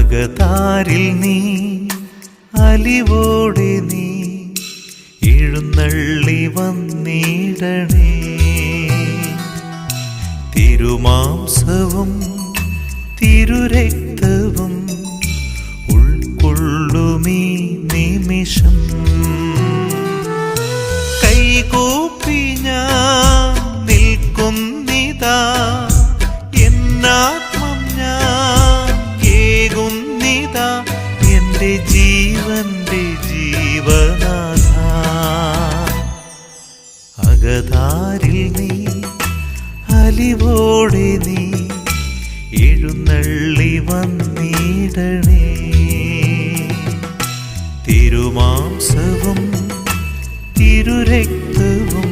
അകതാരിൽ നീ അലിവോടെ നീ എഴുന്നള്ളി വന്നിടണേ. തിരുമാംസവും തിരുരക്തവും ഉൾക്കൊള്ളുമീ നിമിഷം കൈകൂപ്പി ഞാൻ നിൽക്കുന്നിതാ. എന്നാത്മം ഞാൻ കേകുന്നിതാ എൻ്റെ ജീവന്റെ ജീവനാഥ. അകതാരിൽ നീ അലിവോടെ നീ എഴുന്നള്ളി വന്നിടണേ. തിരുമാംസവും തിരുരക്തവും